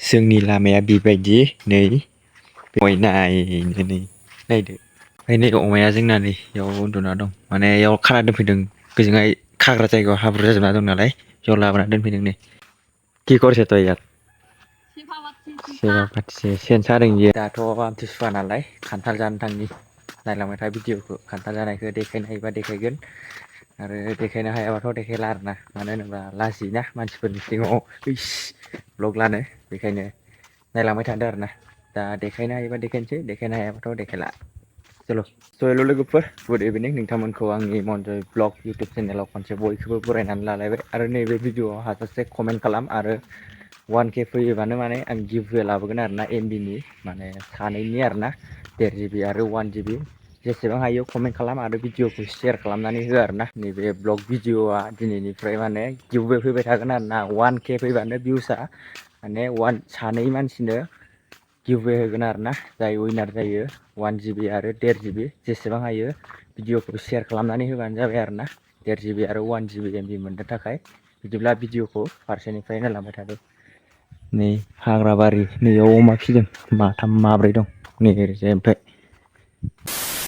जोंनि लामाया बेबायदि नै नायनो नै नायदो ओमफ्राय नै अमाया जोंना नै बेयाव उन्दुना दं माने बेयाव खाना दोनफैदों गोजोंहाय खाग्रा जायगायाव हाब्रु जाजोबना दं नालाय बेयाव लाबोना दोनफैदों नै कि करছে तो यार सेबा फाथिसे सेन सादों इयो दाथ' आमथिसुवा नालाय खान्थाल जानो थांनि नायलांबाय था भिडिअखौ खान्थाल जानायखौ देखायनो हायोबा देखायगोन आरो देखायनो हायाबाथ' देखायला आरोना मानो होनोबा लाजियोना मानसिफोरनि सिगाङाव इस भ्लग लानो बेखायनो नायलांबाय थादो आरोना दा देखायनो हायोबा देखायनोसै देखायनो हायाबाथ' देखायला चल' हेल' लोगोफोर गुड इभिनिं नोंथांमोनखौ आंनि मनजय ब्लग इउटुब चेनेलाव खनसे बयखौबो बरायनानै लालायबाय आरो नैबे भिडिअआव हाजासे कमेन्ट खालाम आरो 1K फैयोबानो माने आं गिफ्टबो लाबोगोन आरोना MBनि माने सानैनि आरोना 1.5 GB आरो 1 GB जेसेबां हायो कमेन्ट खालाम आरो भिडिअखौ शेयार खालामनानै हो आरोना नैबे ब्लग भिडिअआ दिनैनिफ्राय माने गिफ्टबो फैबाय थागोन आरोना 1K फैबानो भिउसआ माने सानै मानसिनो गिफ्टवे होगोन आरोना जाय उइनार जायो 1 GB आरो 1.5 GB जेसेबां हायो भिडिअखौ शेयार खालामनानै होबानो जाबाय आरोना 1.5 GB आरो 1 GB MB मोननो थाखाय बिदिब्ला भिडिअखौ फारसेनिफ्राय नायलांबाय थादो नै हाग्रा बारि नैयाव अमा फिदों माथाम माब्रै दं नै ओरैजाय ओमफ्राय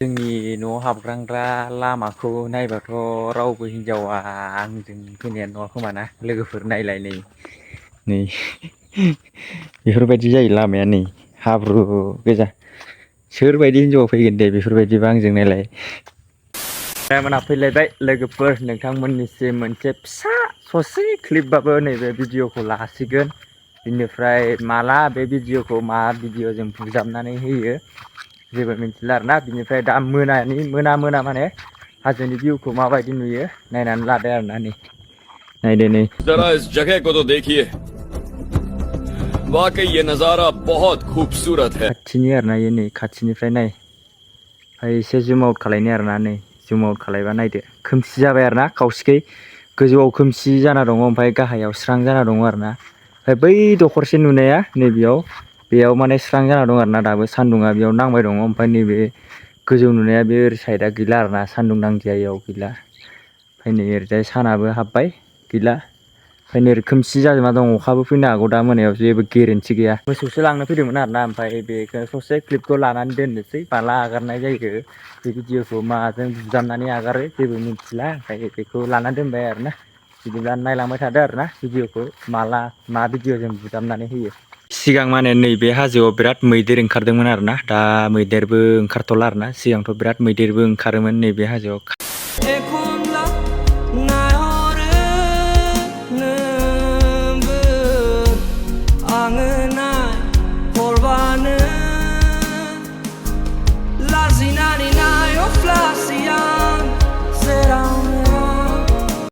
जोंनि न'आव हाबग्रांग्रा लामाखौ नायबाथ' रावबो हिनजावा आंजों फैनाया नङा खोमा ना लोगोफोर नायलाय नै बेफोरबायदि जायो लामाया नै हाब्रु गोजा सोरबायदि हिनजावा फैगोन दे बेफोरबायदिबा आंजों नायलाय मोना फैलायबाय लोगोफोर नोंथांमोननिसिम मोनसे फिसा ससे क्लिपबाबो नैबे भिडिअखौ लासिगोन बिनिफ्राय माला बे भिडिअखौ मा भिडिअजों बुजाबनानै होयो जेबो मिन्थिला आरोना बिनिफ्राय दा मोना माने हाजोनि भिउखौ माबायदि नुयो नायनानै लादो आरोना नै नायदो नै जरा इस जगह को तो देखिए वाकई ये नजारा बहुत खूबसूरत है खाथिनि आरोना इयो नै खाथिनिफ्राय नाय ओमफ्राय एसे जुम आउट खालायनि आरोना नै जुम आउट खालायबा नायदो खोमसि जाबाय आरोना खावसेखै गोजौआव खोमसि जाना दङ ओमफ्राय गाहायाव स्रां जाना दङ आरोना ओमफ्राय बै दखरसे नुनाया बेयाव माने स्रां जाना दं आरोना दाबो सान्दुङा बेयाव नांबाय दङ ओमफ्राय नैबे गोजौ नुनाया बे ओरै साइडआ गैला आरोना सान्दुं नांदिया इयाव गैला ओमफ्राय नै ओरैजाय सानाबो हाबबाय गैला ओमफ्राय नै खोमसि जाजोबना दं अखाबो फैनो हागौ दा मोनायाव जेबो गेरेन्थि गैया मोसौसो लांनो फैदोंमोन आरोना ओमफ्राय बेखौ ससे क्लिपखौ लानानै दोननोसै माला आगारनाय जायो बे भिडिअखौ माजों बुजाबनानै आगारो जेबो मिन्थिला ओमफ्राय बेखौ लानानै दोनबाय आरोना बिदिब्ला नायलांबाय थादो आरोना भिडिअखौ माला मा भिडिअजों बुजाबनानै होयो सिगां माने नैबे हाजोआव बिराद मैदेर ओंखारदोंमोन आरोना दा मैदेरबो ओंखारथ'ला आरोना सिगांथ' बिराद मैदेरबो ओंखारोमोन नैबे हाजोआव